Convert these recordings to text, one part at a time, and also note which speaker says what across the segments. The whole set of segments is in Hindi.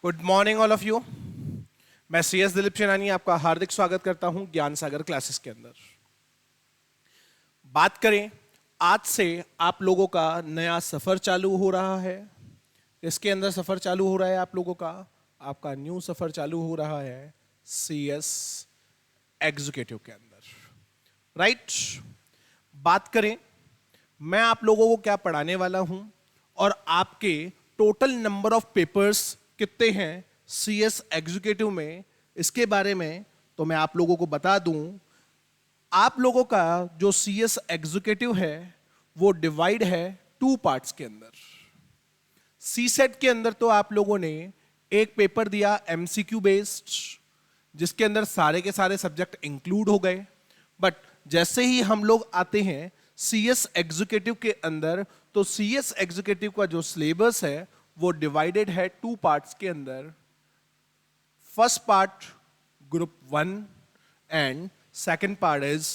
Speaker 1: Good morning all of you. मैं CS दिलीप चेनानी आपका हार्दिक स्वागत करता हूं ज्ञान सागर क्लासेस के अंदर। बात करें, आज से आप लोगों का नया सफर चालू हो रहा है। इसके अंदर सफर चालू हो रहा है आप लोगों का, आपका न्यू सफर चालू हो रहा है CS एग्जीक्यूटिव के अंदर, राइट। बात करें, मैं आप लोगों को क्या पढ़ाने वाला हूं और आपके टोटल नंबर ऑफ पेपर्स कितने हैं CS एग्जीक्यूटिव में, इसके बारे में तो मैं आप लोगों को बता दूं। आप लोगों का जो CS एग्जीक्यूटिव है वो डिवाइड है 2 पार्ट्स के अंदर। CSET के अंदर तो आप लोगों ने एक पेपर दिया MCQ बेस्ड, जिसके अंदर सारे के सारे सब्जेक्ट इंक्लूड हो गए। बट जैसे ही हम लोग आते हैं CS एग्जीक्यूटिव के अंदर, तो CS एग्जीक्यूटिव का जो सिलेबस है वो डिवाइडेड है 2 पार्ट्स के अंदर। First part group 1 and second part is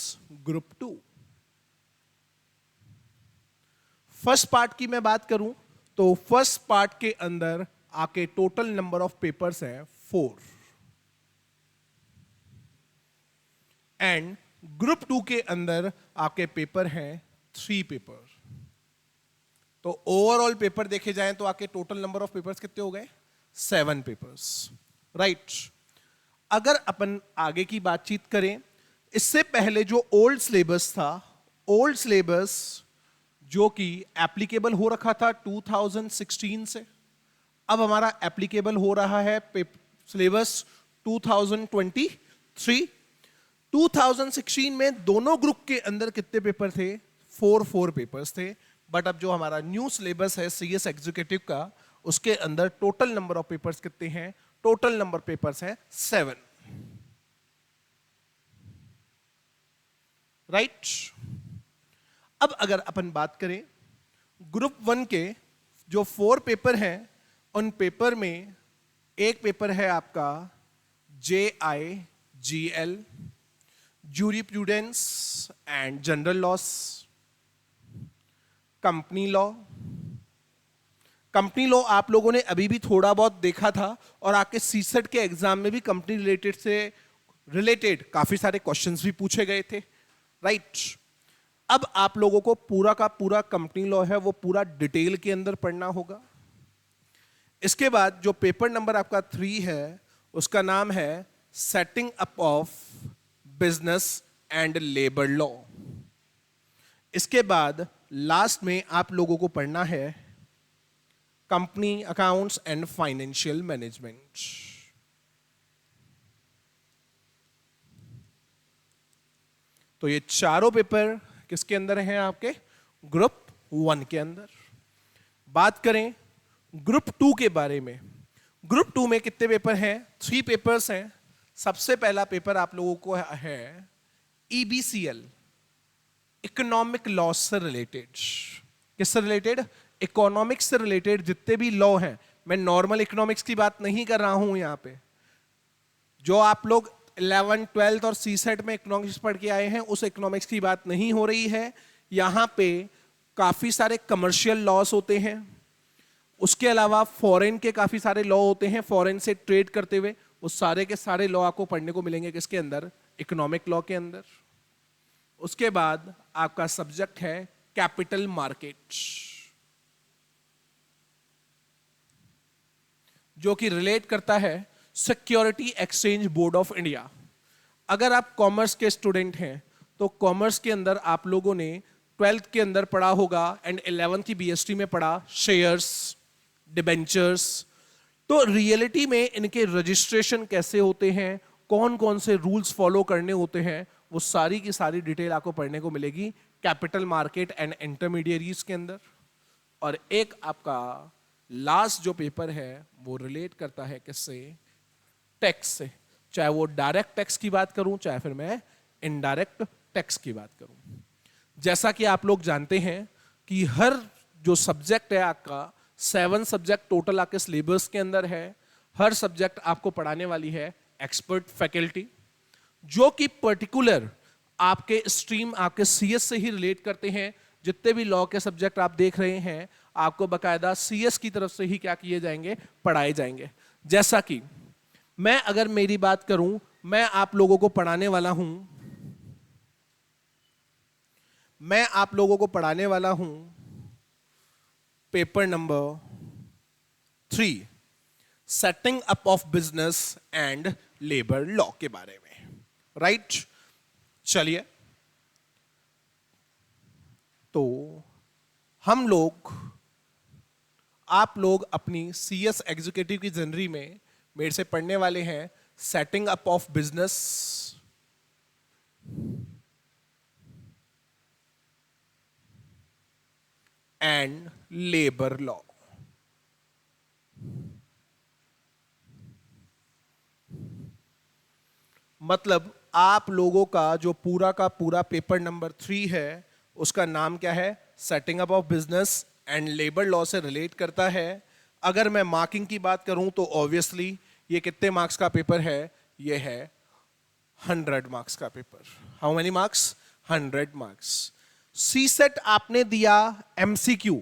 Speaker 1: group 2। First part की मैं बात करूं तो फर्स्ट पार्ट के अंदर आके टोटल नंबर ऑफ पेपर्स हैं 4 एंड ग्रुप 2 के अंदर आके पेपर हैं 3 पेपर। तो ओवरऑल पेपर देखे जाएं तो आके टोटल नंबर ऑफ पेपर्स कितने हो गए? 7 पेपर्स, राइट। अगर अपन आगे की बातचीत करें, इससे पहले जो ओल्ड सिलेबस था, ओल्ड सिलेबस जो कि एप्लीकेबल हो रखा था 2016 से, अब हमारा एप्लीकेबल हो रहा है सिलेबस 2023। 2016 में दोनों ग्रुप के अंदर कितने पेपर थे? 4 पेपर्स थे। बट अब जो हमारा न्यू सिलेबस है CS एग्जीक्यूटिव का, उसके अंदर टोटल नंबर ऑफ पेपर्स कितने हैं? टोटल नंबर पेपर्स हैं 7, राइट। अब अगर अपन बात करें ग्रुप 1 के जो 4 पेपर हैं, उन पेपर में एक पेपर है आपका JIGL, jurisprudence and general laws, company law. Company law आप लोगों ने अभी भी थोड़ा बहुत देखा था और आपके CSET के एग्जाम में भी कंपनी रिलेटेड काफी सारे क्वेश्चंस भी पूछे गए थे, राइट। अब आप लोगों को पूरा का पूरा कंपनी लॉ है वो पूरा डिटेल के अंदर पढ़ना होगा। इसके बाद जो पेपर नंबर आपका 3 है उसका नाम है setting up of business and labour law. इसके बाद लास्ट में आप लोगों को पढ़ना है company accounts and financial management. तो ये चारों पेपर किसके अंदर हैं? आपके ग्रुप 1 के अंदर। बात करें ग्रुप 2 के बारे में, ग्रुप 2 में कितने पेपर हैं? 3 पेपर्स हैं। सबसे पहला पेपर आप लोगों को है EBCL, इकोनॉमिक लॉ से रिलेटेड। किससे रिलेटेड? इकोनॉमिक्स से रिलेटेड जितने भी लॉ हैं। मैं नॉर्मल इकोनॉमिक्स की बात नहीं कर रहा हूं यहां पे। जो आप लोग 11th 12th और CSET में इकोनॉमिक्स पढ़ के आए हैं, उस इकोनॉमिक्स की बात नहीं हो रही है। यहां पे काफी सारे कमर्शियल लॉस होते हैं, उसके अलावा फॉरेन के काफी सारे लॉ होते हैं, फॉरेन से ट्रेड करते हुए। वो सारे के सारे लॉ आपको पढ़ने को मिलेंगे किसके अंदर? इकोनॉमिक लॉ के अंदर। उसके बाद आपका सब्जेक्ट है कैपिटल मार्केट, जो कि रिलेट करता है security exchange board of India. अगर आप कॉमर्स के स्टूडेंट हैं तो कॉमर्स के अंदर आप लोगों ने 12th के अंदर पढ़ा होगा एंड 11th की BST में पढ़ा शेयर्स, डिबेंचर्स। तो रियलिटी में इनके रजिस्ट्रेशन कैसे होते हैं, कौन कौन से रूल्स फॉलो करने होते हैं, वो सारी की सारी डिटेल आपको पढ़ने को मिलेगी कैपिटल मार्केट एंड इंटरमीडियरीज के अंदर। और एक आपका लास्ट जो पेपर है वो रिलेट करता है किससे? टैक्स से। चाहे वो डायरेक्ट टैक्स की बात करूं, चाहे फिर मैं इनडायरेक्ट टैक्स की बात करूं। जैसा कि आप लोग जानते हैं कि हर जो सब्जेक्ट है आपका 7 सब्जेक्ट टोटल आपके सिलेबस के अंदर है। हर सब्जेक्ट आपको पढ़ाने वाली है एक्सपर्ट फैकल्टी, जो कि पर्टिकुलर आपके स्ट्रीम, आपके CS से ही रिलेट करते हैं। जितने भी लॉ के सब्जेक्ट आप देख रहे हैं, आपको बकायदा सीएस की तरफ से ही क्या किए जाएंगे, पढ़ाए जाएंगे। जैसा कि मैं अगर मेरी बात करूं, मैं आप लोगों को पढ़ाने वाला हूं, paper number 3, setting up of business and labour law के बारे में, राइट। चलिए, तो आप लोग अपनी सीएस एग्जीक्यूटिव की जनवरी में मेरे से पढ़ने वाले हैं setting up of business and labour law. मतलब आप लोगों का जो पूरा का पूरा पेपर नंबर 3 है, उसका नाम क्या है, setting up of business and labour law से रिलेट करता है। अगर मैं मार्किंग की बात करूं तो ऑब्वियसली ये कितने मार्क्स का पेपर है, ये है 100 मार्क्स का paper. How many marks, 100 marks. C set आपने दिया एमसीक्यू,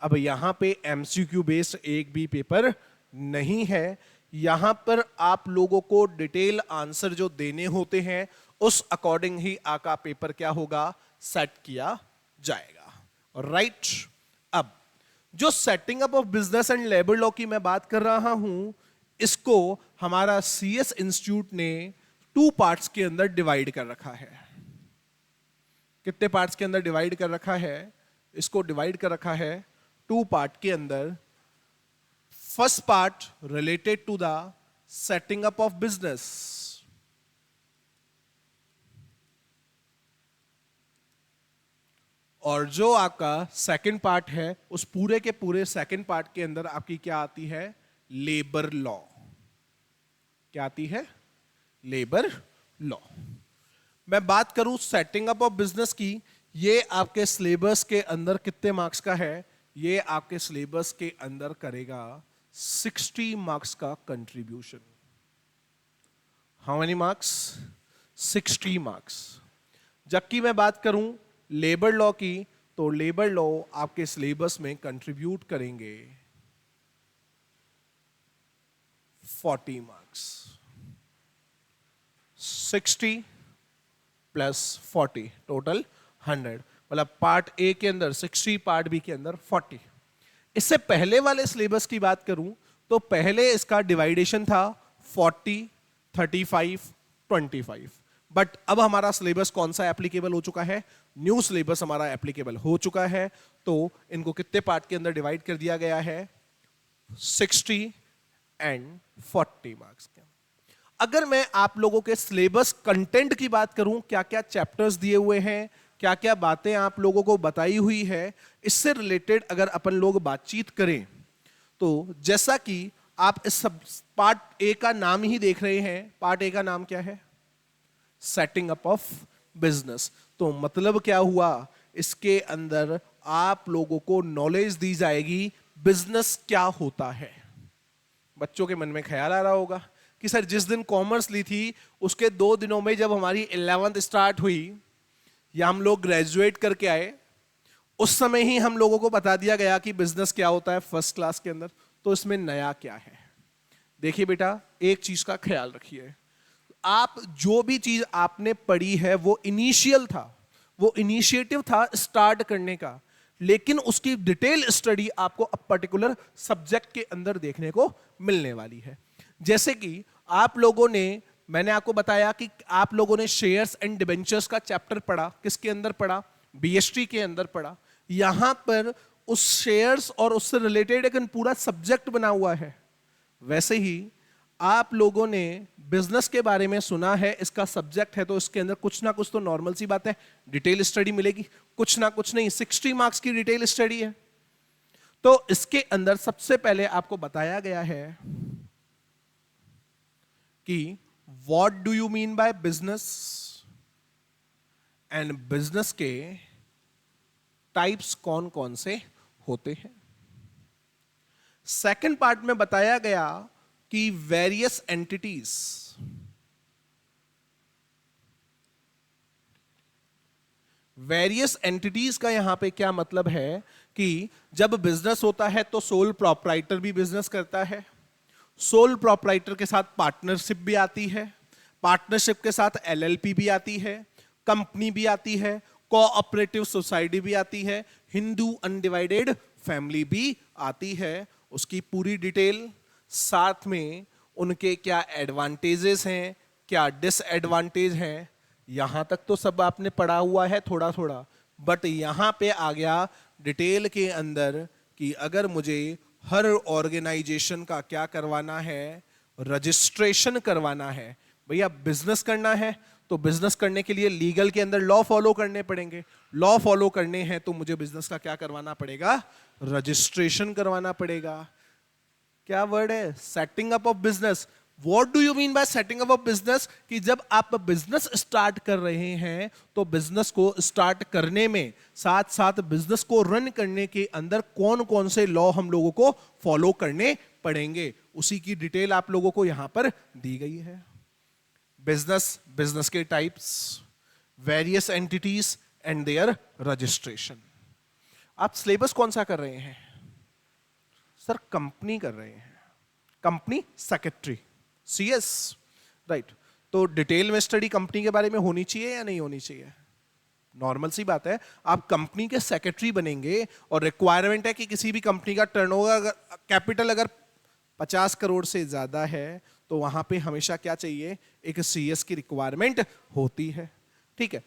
Speaker 1: अब यहां पे एमसीक्यू बेस्ड एक भी पेपर नहीं है। यहां पर आप लोगों को डिटेल आंसर जो देने होते हैं उस अकॉर्डिंग ही आपका पेपर क्या होगा, सेट किया जाएगा, राइट। अब जो setting up of business and labour law की मैं बात कर रहा हूं, इसको हमारा सीएस इंस्टीट्यूट ने 2 पार्ट्स के अंदर डिवाइड कर रखा है। कितने पार्ट्स के अंदर डिवाइड कर रखा है, इसको डिवाइड कर रखा है 2 पार्ट के अंदर। First part related to the setting up of business, और जो आपका सेकंड पार्ट है, उस पूरे के पूरे सेकंड पार्ट के अंदर आपकी क्या आती है, लेबर लॉ। क्या आती है, लेबर लॉ। मैं बात करूं सेटिंग अप ऑफ बिजनेस की, ये आपके सिलेबस के अंदर कितने मार्क्स का है, ये आपके सिलेबस के अंदर करेगा 60 मार्क्स का contribution. How many marks, 60 marks. जबकि मैं बात करूं लेबर लॉ की, तो लेबर लॉ आपके सिलेबस में कंट्रीब्यूट करेंगे 40 मार्क्स। 60 प्लस 40 टोटल 100, मतलब पार्ट ए के अंदर 60, पार्ट बी के अंदर 40। इससे पहले वाले सिलेबस की बात करूं तो पहले इसका डिवाइडेशन था 40, 35, 25, बट अब हमारा सिलेबस कौन सा एप्लीकेबल हो चुका है, न्यू सिलेबस हमारा एप्लीकेबल हो चुका है। तो इनको कितने पार्ट के अंदर डिवाइड कर दिया गया है, 60 एंड 40 मार्क्स के। अगर मैं आप लोगों के सिलेबस कंटेंट की बात करूं, क्या क्या चैप्टर्स दिए हुए हैं, क्या क्या बातें आप लोगों को बताई हुई है, इससे रिलेटेड अगर अपन लोग बातचीत करें, तो जैसा कि आप इस सब पार्ट ए का नाम ही देख रहे हैं, पार्ट ए का नाम क्या है, सेटिंग अप ऑफ बिजनेस। तो मतलब क्या हुआ, इसके अंदर आप लोगों को नॉलेज दी जाएगी बिजनेस क्या होता है। बच्चों के मन में ख्याल आ रहा होगा कि सर जिस दिन कॉमर्स ली थी उसके 2 दिनों में जब हमारी 11th स्टार्ट हुई या हम लोग ग्रेजुएट करके आए, उस समय ही हम लोगों को बता दिया गया कि बिजनेस क्या होता है फर्स्ट क्लास के अंदर। तो इसमें नया क्या है, देखिए बेटा एक चीज का ख्याल रखिए, आप जो भी चीज आपने पढ़ी है वो इनिशियल था, वो इनिशिएटिव था स्टार्ट करने का, लेकिन उसकी डिटेल स्टडी आपको अब पर्टिकुलर सब्जेक्ट के अंदर देखने को मिलने वाली है। जैसे कि आप लोगों ने, मैंने आपको बताया कि आप लोगों ने शेयर्स एंड डिबेंचर्स का चैप्टर पढ़ा, किसके अंदर पढ़ा, बीएसटी के अंदर पढ़ा। यहां पर उस शेयर्स और उससे रिलेटेड एक पूरा सब्जेक्ट बना हुआ है। वैसे ही आप लोगों ने बिजनेस के बारे में सुना है, इसका सब्जेक्ट है, तो इसके अंदर कुछ ना कुछ तो नॉर्मल सी बात है डिटेल स्टडी मिलेगी, कुछ ना कुछ नहीं, 60 मार्क्स की डिटेल स्टडी है। तो इसके अंदर सबसे पहले आपको बताया गया है कि what do you mean by business and business के टाइप्स कौन कौन से होते हैं। सेकंड पार्ट में बताया गया कि वेरियस एंटिटीज, वेरियस एंटिटीज का यहां पे क्या मतलब है कि जब बिजनेस होता है तो सोल प्रोप्राइटर भी बिजनेस करता है, सोल प्रोप्राइटर के साथ पार्टनरशिप भी आती है, पार्टनरशिप के साथ एलएलपी भी आती है, कंपनी भी आती है, कोऑपरेटिव सोसाइटी भी आती है, हिंदू अनडिवाइडेड फैमिली भी आती है। उसकी पूरी डिटेल, साथ में उनके क्या एडवांटेजेस हैं, क्या डिसएडवांटेज हैं, यहां तक तो सब आपने पढ़ा हुआ है थोड़ा थोड़ा। बट यहां पे आ गया डिटेल के अंदर कि अगर मुझे हर ऑर्गेनाइजेशन का क्या करवाना है, रजिस्ट्रेशन करवाना है। भैया बिजनेस करना है तो बिजनेस करने के लिए लीगल के अंदर लॉ फॉलो करने पड़ेंगे, लॉ फॉलो करने हैं तो मुझे बिजनेस का क्या करवाना पड़ेगा, रजिस्ट्रेशन करवाना पड़ेगा। क्या वर्ड है, setting up of business. What do you mean by setting up of business? कि जब आप बिजनेस स्टार्ट कर रहे हैं तो बिजनेस को स्टार्ट करने में साथ साथ बिजनेस को रन करने के अंदर कौन कौन से लॉ हम लोगों को फॉलो करने पड़ेंगे, उसी की डिटेल आप लोगों को यहां पर दी गई है। बिजनेस, बिजनेस के types, various entities and their registration. आप सिलेबस कौन सा कर रहे हैं? सर कंपनी कर रहे हैं, कंपनी सेक्रेटरी, सीएस, राइट। तो डिटेल में स्टडी कंपनी के बारे में होनी चाहिए या नहीं होनी चाहिए? नॉर्मल सी बात है, आप कंपनी के सेक्रेटरी बनेंगे और रिक्वायरमेंट है कि किसी भी कंपनी का टर्नओवर कैपिटल अगर 50 करोड़ से ज्यादा है तो वहां पे हमेशा क्या चाहिए, एक सीएस की रिक्वायरमेंट होती है। ठीक है,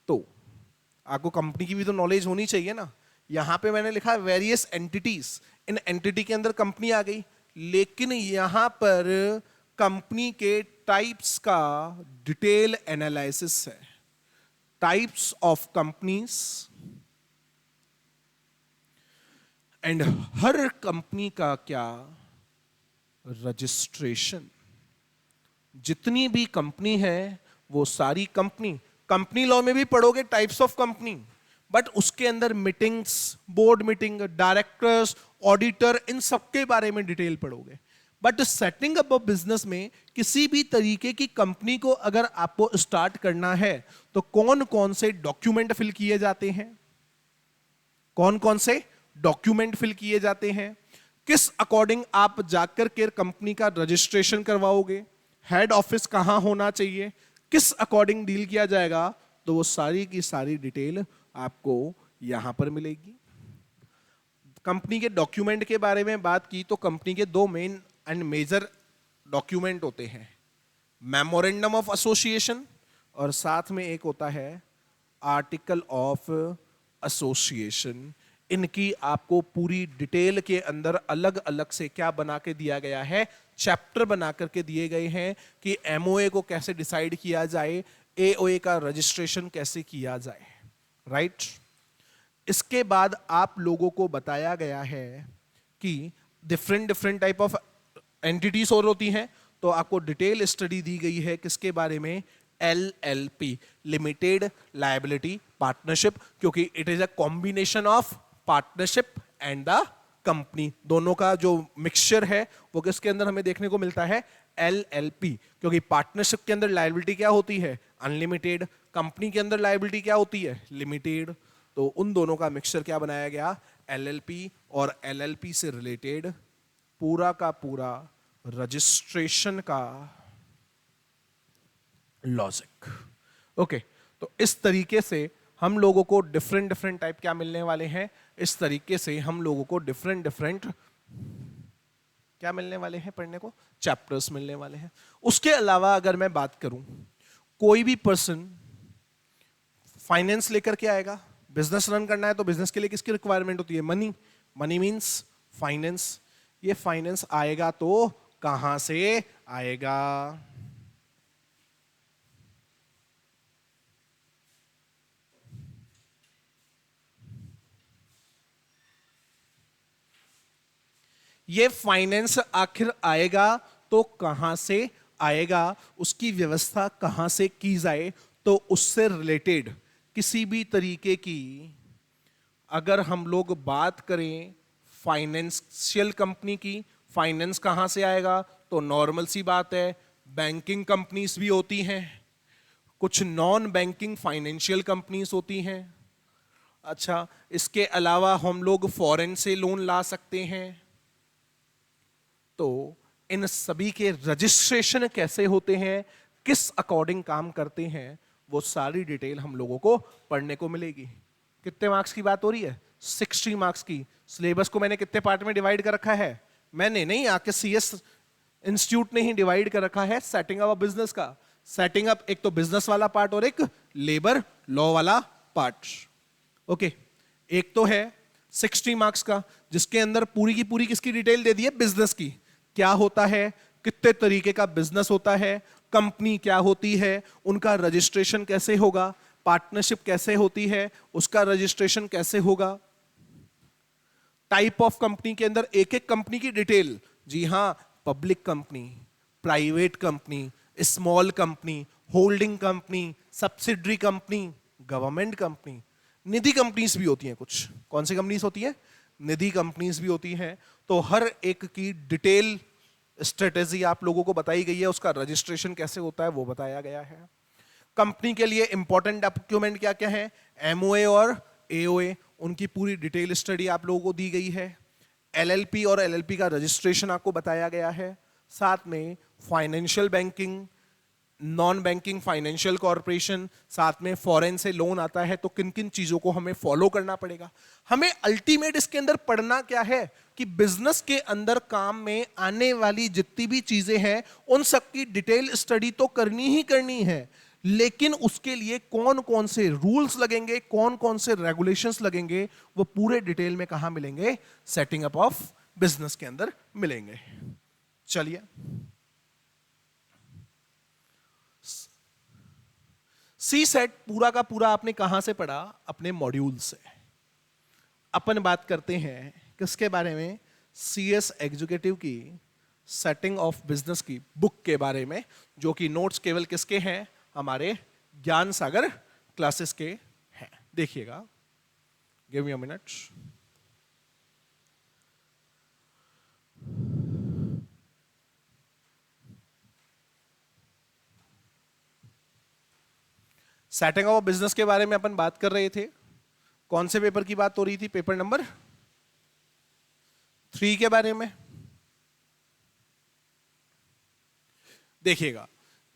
Speaker 1: तो आपको कंपनी की भी तो नॉलेज होनी चाहिए ना। यहां पे मैंने लिखा वेरियस एंटिटीज, इन एंटिटी के अंदर कंपनी आ गई, लेकिन यहां पर कंपनी के टाइप्स का डिटेल एनालिसिस है। Types of companies and her company का क्या, रजिस्ट्रेशन। जितनी भी कंपनी है वो सारी कंपनी, कंपनी लॉ में भी पढ़ोगे टाइप्स ऑफ कंपनी, बट उसके अंदर meetings, board meeting, directors, auditor, इन सबके बारे में डिटेल पढ़ोगे। But setting up of business में किसी भी तरीके की कंपनी को अगर आपको स्टार्ट करना है तो कौन कौन से डॉक्यूमेंट फिल किए जाते हैं, कौन कौन से डॉक्यूमेंट फिल किए जाते हैं, किस अकॉर्डिंग आप जाकर के कंपनी का रजिस्ट्रेशन करवाओगे, हेड ऑफिस कहां होना चाहिए, किस अकॉर्डिंग डील किया जाएगा, तो वो सारी की सारी डिटेल आपको यहां पर मिलेगी। कंपनी के डॉक्यूमेंट के बारे में बात की तो कंपनी के दो मेन एंड मेजर डॉक्यूमेंट होते हैं, मेमोरेंडम ऑफ एसोसिएशन और साथ में एक होता है आर्टिकल ऑफ एसोसिएशन। इनकी आपको पूरी डिटेल के अंदर अलग अलग से क्या बना के दिया गया है, चैप्टर बना करके दिए गए हैं कि एमओए को कैसे डिसाइड किया जाए, एओए का रजिस्ट्रेशन कैसे किया जाए, राइट। इसके बाद आप लोगों को बताया गया है कि different different type of entities और होती हैं, तो आपको डिटेल स्टडी दी गई है किसके बारे में, एलएलपी, लिमिटेड लायबिलिटी पार्टनरशिप, क्योंकि it is a combination of partnership and the company, दोनों का जो मिक्सचर है वो किसके अंदर हमें देखने को मिलता है, एलएलपी। क्योंकि पार्टनरशिप के अंदर लायबिलिटी क्या होती है, अनलिमिटेड, कंपनी के अंदर लायबिलिटी क्या होती है, लिमिटेड। तो उन दोनों का मिक्सचर क्या बनाया गया, एलएलपी, और एलएलपी से रिलेटेड पूरा का पूरा रजिस्ट्रेशन का लॉजिक। ओके, तो इस तरीके से हम लोगों को डिफरेंट डिफरेंट टाइप क्या मिलने वाले हैं, इस तरीके से हम लोगों को डिफरेंट डिफरेंट क्या मिलने वाले हैं, पढ़ने को चैप्टर्स मिलने वाले हैं। उसके अलावा अगर मैं बात करूं, कोई भी पर्सन फाइनेंस लेकर के आएगा, बिजनेस रन करना है तो बिजनेस के लिए किसकी रिक्वायरमेंट होती है, मनी, मनी मींस फाइनेंस। ये फाइनेंस आएगा तो कहां से आएगा, ये फाइनेंस आखिर आएगा तो कहां से आएगा, उसकी व्यवस्था कहां से की जाए, तो उससे रिलेटेड किसी भी तरीके की अगर हम लोग बात करें फाइनेंशियल कंपनी की, फाइनेंस कहां से आएगा, तो नॉर्मल सी बात है, बैंकिंग कंपनीज भी होती हैं, कुछ नॉन बैंकिंग फाइनेंशियल कंपनीज होती हैं। अच्छा, इसके अलावा हम लोग फॉरेन से लोन ला सकते हैं। तो इन सभी के रजिस्ट्रेशन कैसे होते हैं, किस अकॉर्डिंग काम करते हैं, वो सारी डिटेल हम लोगों को पढ़ने को मिलेगी। कितने मार्क्स की बात हो रही है? 60 मार्क्स की। सिलेबस को मैंने कितने पार्ट में डिवाइड कर रखा है? मैंने नहीं, आके सीएस इंस्टीट्यूट ने ही डिवाइड कर रखा है सेटिंग अप बिजनेस का। सेटिंग अप एक तो बिजनेस वाला पार्ट और एक लेबर लॉ वाला पार्ट। ओके, एक तो है 60 मार्क्स का जिसके अंदर पूरी की पूरी किसकी डिटेल दे दी है? बिजनेस की। क्या होता है, कितने तरीके का बिजनेस होता है, कंपनी क्या होती है, उनका रजिस्ट्रेशन कैसे होगा, पार्टनरशिप कैसे होती है, उसका रजिस्ट्रेशन कैसे होगा, टाइप ऑफ कंपनी के अंदर एक एक कंपनी की डिटेल। जी हां, public company, private company, small company, holding company, subsidiary company, government company, nidhi companies भी होती हैं कुछ। कौन सी कंपनीज होती है? निधि कंपनीज भी होती हैं। तो हर एक की डिटेल स्ट्रेटेजी आप लोगों को बताई गई है, उसका रजिस्ट्रेशन कैसे होता है वो बताया गया है। कंपनी के लिए इंपॉर्टेंट डॉक्यूमेंट क्या क्या है? एमओए और एओए, उनकी पूरी डिटेल स्टडी आप लोगों को दी गई है। एलएलपी और एलएलपी का रजिस्ट्रेशन आपको बताया गया है। साथ में financial banking, non banking financial corporation, साथ में फॉरेन से लोन आता है तो किन किन चीजों को हमें फॉलो करना पड़ेगा। हमें अल्टीमेट इसके अंदर पढ़ना क्या है कि बिजनेस के अंदर काम में आने वाली जितनी भी चीजें हैं उन सब की डिटेल स्टडी तो करनी ही करनी है, लेकिन उसके लिए कौन कौन से रूल्स लगेंगे, कौन कौन से रेगुलेशंस लगेंगे, वो पूरे डिटेल में कहां मिलेंगे? सेटिंग अप ऑफ बिजनेस के अंदर मिलेंगे। चलिए, सी सेट पूरा का पूरा आपने कहां से पढ़ा? अपने मॉड्यूल से। अपन बात करते हैं किसके बारे में? सीएस एग्जीक्यूटिव की सेटिंग ऑफ बिजनेस की बुक के बारे में, जो कि नोट्स केवल किसके हैं? हमारे ज्ञान सागर क्लासेस के हैं। देखिएगा, give me a minute. Setting of business के बारे में अपन बात कर रहे थे। कौन से पेपर की बात हो रही थी? पेपर नंबर 3 के बारे में। देखिएगा,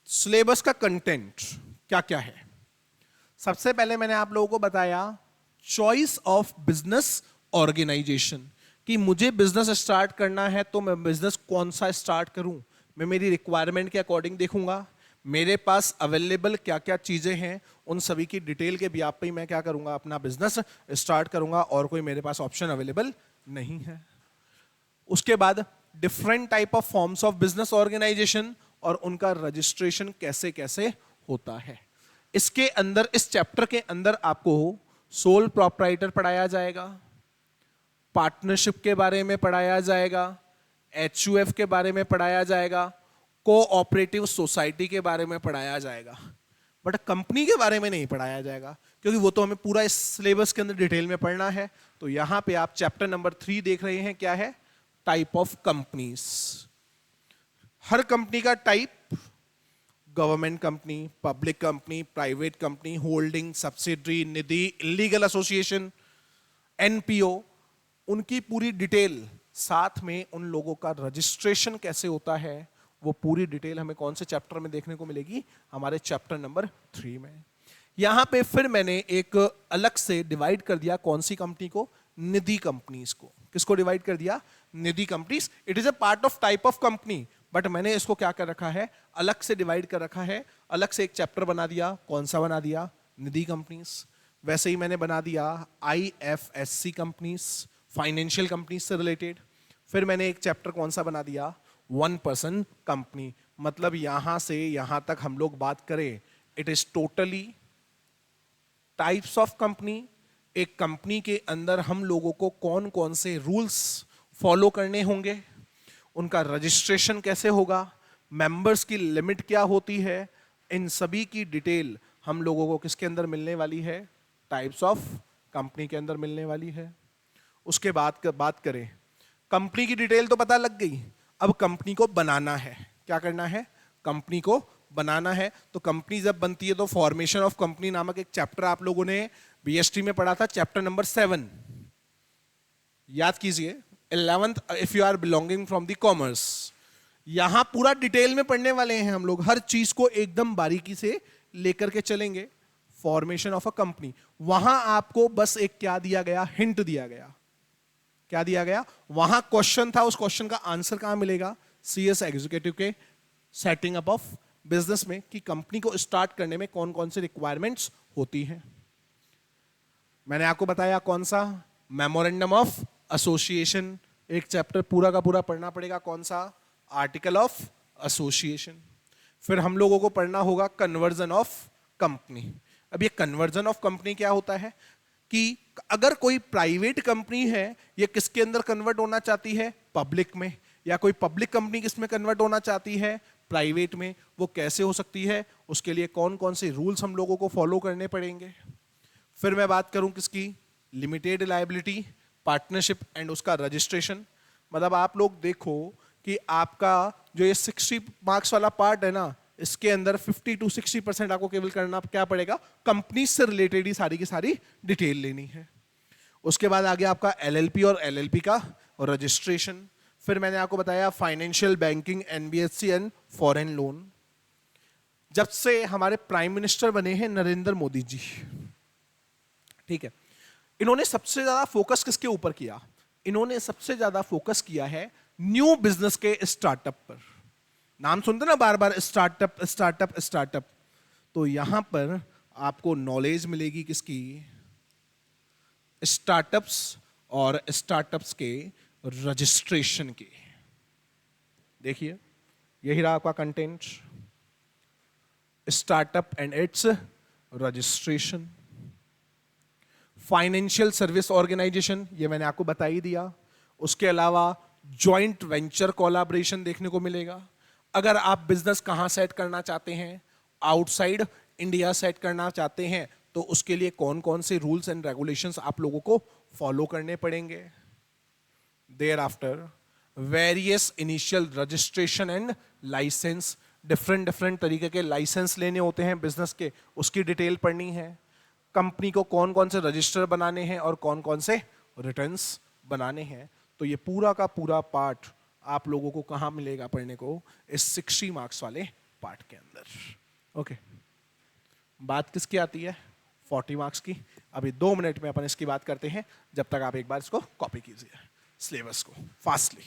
Speaker 1: सिलेबस का कंटेंट क्या क्या है। सबसे पहले मैंने आप लोगों को बताया चॉइस ऑफ बिजनेस ऑर्गेनाइजेशन, कि मुझे बिजनेस स्टार्ट करना है तो मैं बिजनेस कौन सा स्टार्ट करूं। मैं मेरी रिक्वायरमेंट के अकॉर्डिंग देखूंगा, मेरे पास अवेलेबल क्या क्या चीजें हैं, उन सभी की डिटेल के ब्याप पे मैं क्या करूंगा? अपना बिजनेस स्टार्ट करूंगा, और कोई मेरे पास ऑप्शन अवेलेबल नहीं है। उसके बाद different type of forms of business organisation और उनका रजिस्ट्रेशन कैसे कैसे होता है। इसके अंदर, इस चैप्टर के अंदर आपको सोल प्रोप्राइटर पढ़ाया जाएगा, पार्टनरशिप के बारे में पढ़ाया जाएगा, एचयूएफ के बारे में पढ़ाया जाएगा, कोऑपरेटिव सोसाइटी के बारे में पढ़ाया जाएगा, बट कंपनी के बारे में नहीं पढ़ाया जाएगा, क्योंकि वो तो हमें पूरा इस सिलेबस के अंदर डिटेल में पढ़ना है। तो यहां पे आप चैप्टर नंबर 3 देख रहे हैं, क्या है? Type of companies. हर कंपनी का type, government company, public company, private company, holding, subsidiary, nidhi, illegal association, NPO, उनकी पूरी डिटेल, साथ में उन लोगों का रजिस्ट्रेशन कैसे होता है, वो पूरी डिटेल हमें कौन से चैप्टर में देखने को मिलेगी? हमारे चैप्टर नंबर 3 में। यहां पे फिर मैंने एक अलग से डिवाइड कर दिया, कौन सी कंपनी को? निधि कंपनीज को। किसको डिवाइड कर दिया? Nidhi companies. It is a part of type of company, but मैंने इसको क्या कर रखा है? अलग से डिवाइड कर रखा है, अलग से एक चैप्टर बना दिया। कौन सा बना दिया? निधि कंपनीज। वैसे ही मैंने बना दिया आईएफएससी कंपनीज, फाइनेंशियल कंपनीज से रिलेटेड। फिर मैंने एक चैप्टर कौन सा बना दिया? 1 पर्सन कंपनी। मतलब यहां से यहां तक हम लोग बात करें, it is totally types of company. एक कंपनी के अंदर हम लोगों को कौन कौन से रूल्स फॉलो करने होंगे, उनका रजिस्ट्रेशन कैसे होगा, मेंबर्स की लिमिट क्या होती है, इन सभी की डिटेल हम लोगों को किसके अंदर मिलने वाली है? टाइप्स ऑफ कंपनी के अंदर मिलने वाली है। उसके बाद बात करें, कंपनी की डिटेल तो पता लग गई, अब कंपनी को बनाना है। क्या करना है? कंपनी को बनाना है। तो कंपनी जब बनती है तो फॉर्मेशन ऑफ कंपनी नामक एक चैप्टर आप लोगों ने बीएसटी में पढ़ा था चैप्टर नंबर 7, याद कीजिए। 11th if you are belonging from the commerce. यहां पूरा डिटेल में पढ़ने वाले हैं हम लोग, हर चीज को एकदम बारीकी से लेकर के चलेंगे। फॉर्मेशन ऑफ अ कंपनी, वहां आपको बस एक क्या दिया गया, हिंट दिया गया। क्या दिया गया? वहां क्वेश्चन था, उस क्वेश्चन का आंसर कहां मिलेगा? सीएस एग्जीक्यूटिव के सेटिंग अप ऑफ बिजनेस में, कि कंपनी को स्टार्ट करने में कौन कौन से रिक्वायरमेंट्स होती हैं। मैंने आपको बताया कौन सा? Memorandum of association. एक चैप्टर पूरा का पूरा पढ़ना पड़ेगा, कौन सा? Article of association. फिर हम लोगों को पढ़ना होगा कन्वर्जन ऑफ कंपनी। अब ये कन्वर्जन ऑफ कंपनी क्या होता है कि अगर कोई प्राइवेट कंपनी है, ये किसके अंदर कन्वर्ट होना चाहती है? पब्लिक में। या कोई पब्लिक कंपनी किस में कन्वर्ट होना चाहती है? प्राइवेट में। वो कैसे हो सकती है? उसके लिए कौन कौन से रूल्स हम लोगों को फॉलो करने पड़ेंगे। फिर मैं बात करूं किसकी? लिमिटेड लायबिलिटी, पार्टनरशिप एंड उसका रजिस्ट्रेशन। मतलब आप लोग देखो कि आपका जो ये 60 मार्क्स वाला पार्ट है ना, इसके अंदर 50 to 60% आपको केवल करना क्या पड़ेगा? कंपनी से रिलेटेड ही सारी की सारी डिटेल लेनी है। उसके बाद आ गया आपका एलएलपी और एलएलपी का रजिस्ट्रेशन। फिर मैंने आपको बताया financial banking, NBFC and foreign loan. जब से हमारे प्राइम मिनिस्टर बने हैं नरेंद्र मोदी जी, ठीक है, इन्होंने सबसे ज्यादा फोकस किसके ऊपर किया? इन्होंने सबसे ज्यादा फोकस किया है न्यू बिजनेस के स्टार्टअप पर। नाम सुनते ना बार बार, स्टार्टअप स्टार्टअप स्टार्टअप। तो यहां पर आपको नॉलेज मिलेगी किसकी? स्टार्टअप्स और स्टार्टअप्स के रजिस्ट्रेशन की। देखिए यही रहा आपका content, startup and its registration. Financial service organisation, ये मैंने आपको बता ही दिया। उसके अलावा जॉइंट वेंचर कोलैबोरेशन देखने को मिलेगा। अगर आप बिजनेस कहां सेट करना चाहते हैं? आउटसाइड इंडिया सेट करना चाहते हैं, तो उसके लिए कौन कौन से रूल्स एंड रेगुलेशंस आप लोगों को फॉलो करने पड़ेंगे। Thereafter various initial registration and licence, different different तरीके के लाइसेंस लेने होते हैं बिजनेस के, उसकी डिटेल पढ़नी है। कंपनी को कौन कौन से रजिस्टर बनाने हैं और कौन कौन से रिटर्न्स बनाने हैं। तो ये पूरा का पूरा पार्ट आप लोगों को कहां मिलेगा पढ़ने को? इस 60 मार्क्स वाले पार्ट के अंदर। ओके, बात किसकी आती है? 40 मार्क्स की। अभी 2 मिनट में अपन इसकी बात करते हैं, जब तक आप एक बार इसको कॉपी कीजिए सिलेबस को फास्टली।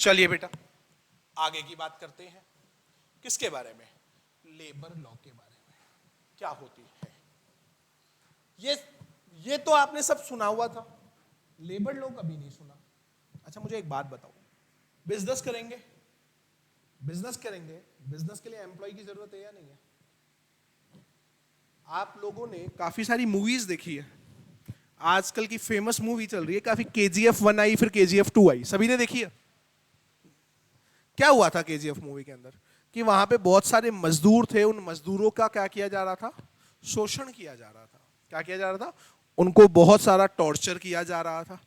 Speaker 1: चलिए बेटा आगे की बात करते हैं। किसके बारे में? लेबर लॉ के बारे में। क्या होती है ये तो आपने सब सुना हुआ था, लेबर लॉ कभी नहीं सुना। अच्छा मुझे एक बात बताओ, बिजनेस करेंगे, बिजनेस के लिए एम्प्लॉय की जरूरत है या नहीं है? आप लोगों ने काफी सारी मूवीज देखी है, आजकल की फेमस मूवी चल रही है काफी, KGF 1 आई, फिर KGF 2 आई, सभी ने देखी है। क्या हुआ था KGF मूवी के अंदर कि वहां पे बहुत सारे मजदूर थे, उन मजदूरों का क्या किया जा रहा था? शोषण किया जा रहा था। क्या किया जा रहा था? उनको बहुत सारा टॉर्चर किया जा रहा था।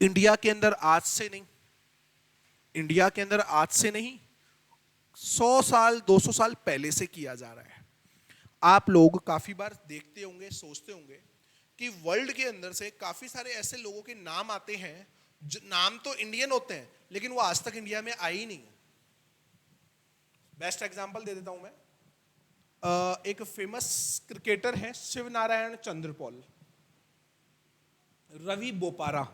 Speaker 1: इंडिया के अंदर आज से नहीं, 100 साल 200 साल पहले से किया जा रहा है। आप लोग काफी बार देखते होंगे, सोचते होंगे कि वर्ल्ड के अंदर से काफी सारे ऐसे लोगों के नाम आते हैं जो नाम तो इंडियन होते हैं लेकिन वो आज तक इंडिया में आए ही नहीं। बेस्ट एग्जांपल दे देता हूं मैं, एक फेमस क्रिकेटर है शिव नारायण चंद्रपॉल, रवि बोपारा,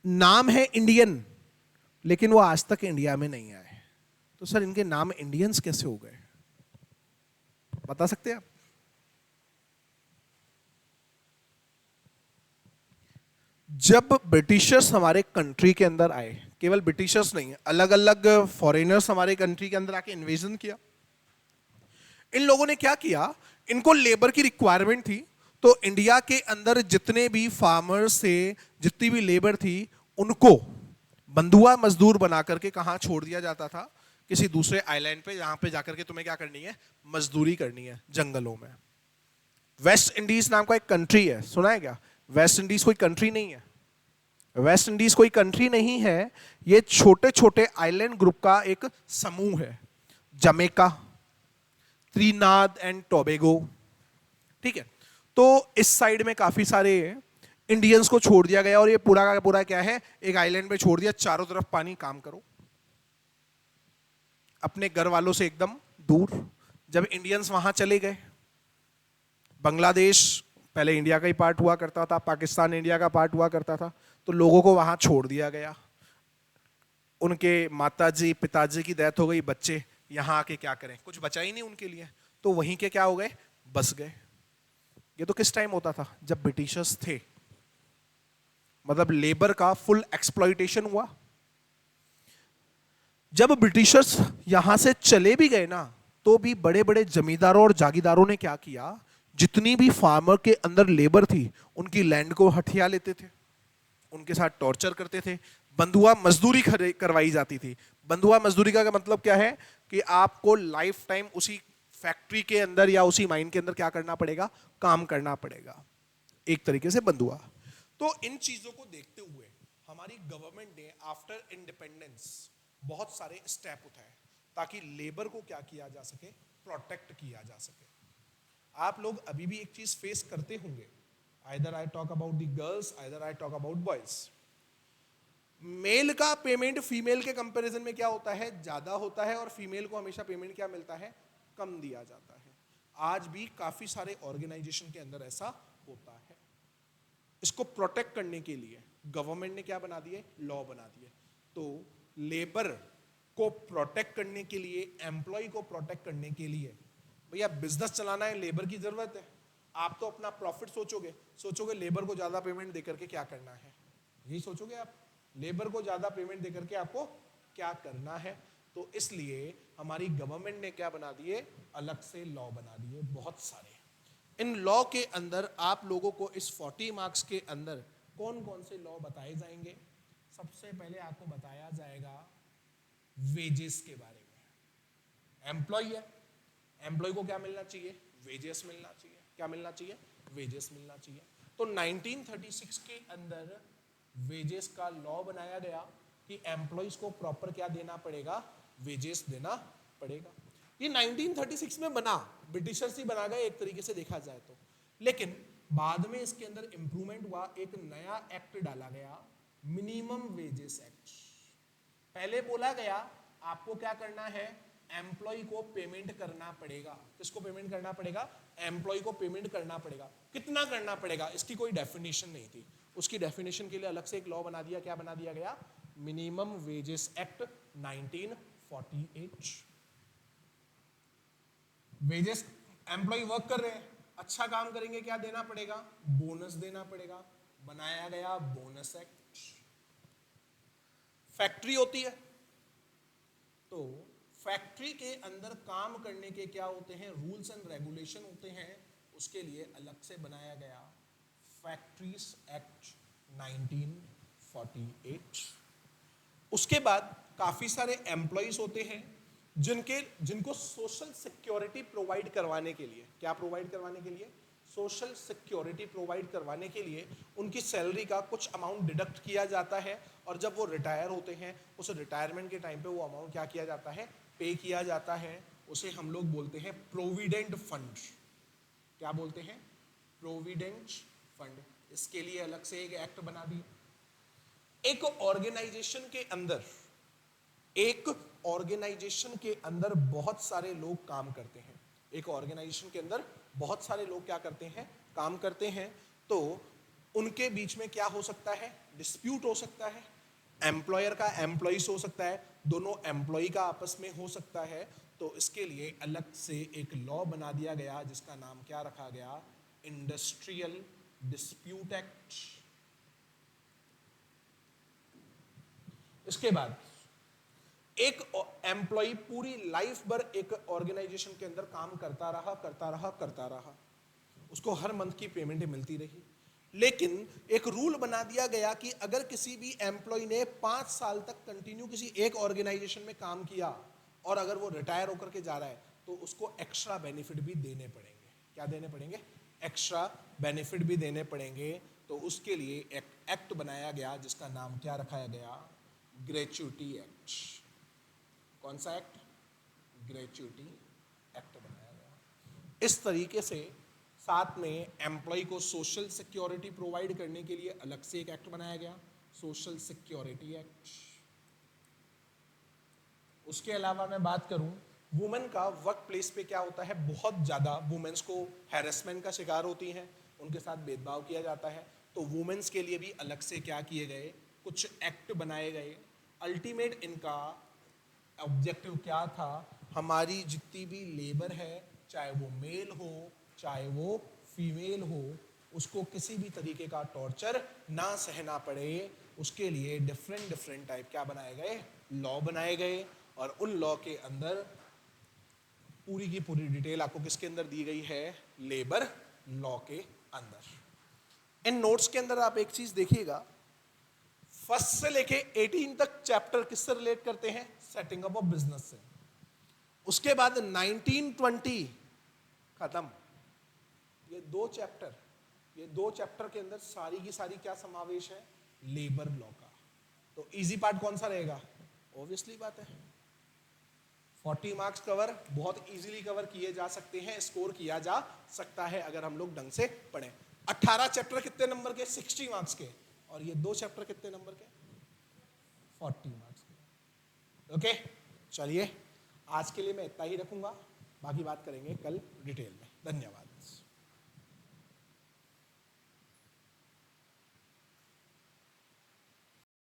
Speaker 1: नाम है इंडियन लेकिन वो आज तक इंडिया में नहीं आए। तो सर इनके नाम इंडियंस कैसे हो गए, बता सकते हैं आप? जब ब्रिटिशर्स हमारे कंट्री के अंदर आए, केवल ब्रिटिशर्स नहीं, अलग अलग फॉरेनर्स हमारे कंट्री के अंदर आके इन्वेजन किया, इन लोगों ने क्या किया, इनको लेबर की रिक्वायरमेंट थी, तो इंडिया के अंदर जितने भी फार्मर्स थे, जितनी भी लेबर थी, उनको बंधुआ मजदूर बना करके कहां छोड़ दिया जाता था? किसी दूसरे आइलैंड पे, जहां पे जाकर के तुम्हें क्या करनी है? मजदूरी करनी है, जंगलों में। वेस्ट इंडीज नाम का एक कंट्री है, सुना है क्या? वेस्ट इंडीज कोई कंट्री नहीं है, वेस्ट इंडीज कोई कंट्री नहीं है, ये छोटे छोटे आइलैंड ग्रुप का एक समूह है। जमैका, त्रिनाद एंड टोबैगो, ठीक है। तो इस साइड में काफी सारे इंडियंस को छोड़ दिया गया और ये पूरा का पूरा क्या है, एक आइलैंड पे छोड़ दिया, चारों तरफ पानी, काम करो अपने घर वालों से एकदम दूर। जब इंडियंस वहां चले गए, बांग्लादेश पहले इंडिया का ही पार्ट हुआ करता था, पाकिस्तान इंडिया का पार्ट हुआ करता था, तो लोगों को वहां छोड़ दिया गया। उनके माताजी पिताजी की डेथ हो गई, बच्चे यहां आके क्या करें, कुछ बचा ही नहीं उनके लिए, तो वहीं के क्या हो गए, बस गए। ये तो किस टाइम होता था? जब ब्रिटिशर्स थे, मतलब लेबर का फुल एक्सप्लॉइटेशन हुआ। जब ब्रिटिशर्स यहां से चले भी गए ना, तो भी बड़े बड़े जमींदारों और जागीरदारों ने क्या किया, जितनी भी फार्मर के अंदर लेबर थी उनकी लैंड को हथिया लेते थे, उनके साथ टॉर्चर करते थे, बंधुआ मजदूरी करवाई जाती थी। बंधुआ मजदूरी का मतलब क्या है कि आपको लाइफ टाइम उसी फैक्ट्री के अंदर या उसी माइन के अंदर क्या करना पड़ेगा, काम करना पड़ेगा, एक तरीके से बंधुआ। तो इन चीजों को देखते हुए हमारी गवर्नमेंट ने आफ्टर इंडिपेंडेंस बहुत सारे स्टेप उठाए ताकि लेबर को क्या किया जा सके, प्रोटेक्ट किया जा सके। आप लोग अभी भी एक चीज फेस करते होंगे, either I talk about the girls, either I talk about boys, male का पेमेंट फीमेल के कंपैरिजन में क्या होता है, ज्यादा होता है, और फीमेल को हमेशा पेमेंट क्या मिलता है, कम दिया जाता है। आज भी काफी सारे ऑर्गेनाइजेशन के अंदर ऐसा होता है। इसको प्रोटेक्ट करने के लिए गवर्नमेंट ने क्या बना दिए, लॉ बना दिए। तो लेबर को प्रोटेक्ट करने के लिए, एम्प्लॉय को प्रोटेक्ट करने के लिए, भैया बिजनेस चलाना है, लेबर की जरूरत है। आप तो अपना प्रॉफिट सोचोगे लेबर को ज्यादा पेमेंट देकर के क्या करना है, यही सोचोगे आप, लेबर को ज्यादा पेमेंट देकर के आपको क्या करना है। तो इसलिए हमारी गवर्नमेंट ने क्या बना दिए, अलग से लॉ बना दिए बहुत सारे। इन लॉ के अंदर आप लोगों को इस 40 मार्क्स के अंदर कौन कौन से लॉ बताए जाएंगे? सबसे पहले आपको बताया जाएगा वेजेस के बारे में। एम्प्लॉय है, एम्प्लॉय को क्या मिलना चाहिए, वेजेस मिलना चाहिए। क्या मिलना चाहिए, वेजेस मिलना चाहिए। तो 1936 के अंदर वेजेस का लॉ बनाया गया कि एम्प्लॉयज को प्रॉपर क्या देना पड़ेगा, वेजेस देना पड़ेगा। ये 1936 में बना, ब्रिटिशर्स ही बना गए एक तरीके से देखा जाए तो, लेकिन बाद में इसके अंदर इंप्रूवमेंट हुआ, एक नया एक्ट डाला गया, मिनिमम वेजेस एक्ट। पहले बोला गया आपको क्या करना है, एम्प्लॉय को पेमेंट करना पड़ेगा। किसको पेमेंट करना पड़ेगा, एम्प्लॉय को पेमेंट करना पड़ेगा। कितना करना पड़ेगा, इसकी कोई डेफिनेशन नहीं थी। उसकी डेफिनेशन के लिए अलग से एक लॉ बना दिया। क्या बना दिया गया, minimum wages act 1948। Wages, employ work कर रहे हैं, अच्छा काम करेंगे, क्या देना पड़ेगा? बोनस देना पड़ेगा। बनाया गया बोनस एक्ट। फैक्ट्री होती है तो फैक्ट्री के अंदर काम करने के क्या होते हैं? रूल्स एंड रेगुलेशन होते हैं। उसके लिए अलग से बनाया गया फैक्ट्रीज एक्ट 1948। उसके बाद काफी सारे एम्प्लॉइज होते हैं जिनको सोशल सिक्योरिटी प्रोवाइड करवाने के लिए, क्या प्रोवाइड करवाने के लिए? सोशल सिक्योरिटी प्रोवाइड करवाने के लिए उनकी सैलरी का कुछ अमाउंट डिडक्ट किया जाता है, और जब वो रिटायर होते हैं उस रिटायरमेंट के टाइम पे वो अमाउंट क्या किया जाता है? पे किया जाता है। उसे हम लोग बोलते हैं प्रोविडेंट फंड। क्या बोलते हैं? Provident fund. इसके लिए अलग से एक एक्ट बना दिया। एक ऑर्गेनाइजेशन के अंदर बहुत सारे लोग काम करते हैं। एक ऑर्गेनाइजेशन के अंदर बहुत सारे लोग क्या करते हैं? काम करते हैं। तो उनके बीच में क्या हो सकता है? डिस्प्यूट हो सकता है। एम्प्लॉयर का एम्प्लॉइज हो सकता है, दोनों एम्प्लॉय का आपस में हो सकता है। तो इसके लिए अलग से एक लॉ बना दिया गया जिसका नाम क्या रखा गया? Industrial dispute act. इसके बाद एक एम्प्लॉय पूरी लाइफ भर एक ऑर्गेनाइजेशन के अंदर काम करता रहा, उसको हर मंथ की पेमेंट मिलती रही। लेकिन एक रूल बना दिया गया कि अगर किसी भी एम्प्लॉय ने 5 साल तक कंटिन्यू किसी एक ऑर्गेनाइजेशन में काम किया और अगर वो रिटायर होकर के जा रहा है तो उसको एक्स्ट्रा बेनिफिट भी देने पड़ेंगे। क्या देने पड़ेंगे? एक्स्ट्रा बेनिफिट भी देने पड़ेंगे। तो उसके लिए एक एक्ट बनाया गया जिसका नाम क्या रखा गया? Gratuity act. कौन सा एक्ट? ग्रेच्युटी एक्ट बनाया गया। इस तरीके से साथ में एम्प्लॉय को सोशल सिक्योरिटी प्रोवाइड करने के लिए अलग से एक एक्ट बनाया गया, सोशल सिक्योरिटी एक्ट। उसके अलावा मैं बात करूं, वुमेन का वर्क प्लेस पे क्या होता है? बहुत ज़्यादा वुमेन्स को हैरेसमेंट का शिकार होती हैं, उनके साथ भेदभाव किया जाता है। तो वुमेन्स के लिए भी अलग से क्या किए गए? कुछ एक्ट बनाए गए। अल्टीमेट इनका ऑब्जेक्टिव क्या था? हमारी जितनी भी लेबर है, चाहे वो मेल हो चाहे वो फीमेल हो, उसको किसी भी तरीके का टॉर्चर ना सहना पड़े, उसके लिए डिफरेंट टाइप क्या बनाए गए? लॉ बनाए गए। और उन लॉ के अंदर पूरी की पूरी डिटेल आपको किसके अंदर दी गई है? लेबर लॉ के अंदर। इन नोट्स के अंदर आप एक चीज देखिएगा, फर्स्ट से लेके 18 तक चैप्टर किससे रिलेट करते हैं? सेटिंग अप ऑफ बिजनेस से। उसके बाद 19-20 खत्म। ये दो चैप्टर के अंदर सारी की सारी क्या समावेश है? लेबर लॉ का। तो इजी पार्ट कौन सा रहेगा? ऑब्वियसली बात है 40 मार्क्स कवर बहुत इजीली कवर किए जा सकते हैं, स्कोर किया जा सकता है अगर हम लोग ढंग से पढ़ें। 18 चैप्टर कितने नंबर के? 60 मार्क्स के। और ये 2 चैप्टर कितने नंबर के? 40 मार्क्स के। ओके, चलिए आज के लिए मैं इतना ही रखूंगा, बाकी बात करेंगे कल डिटेल में। धन्यवाद।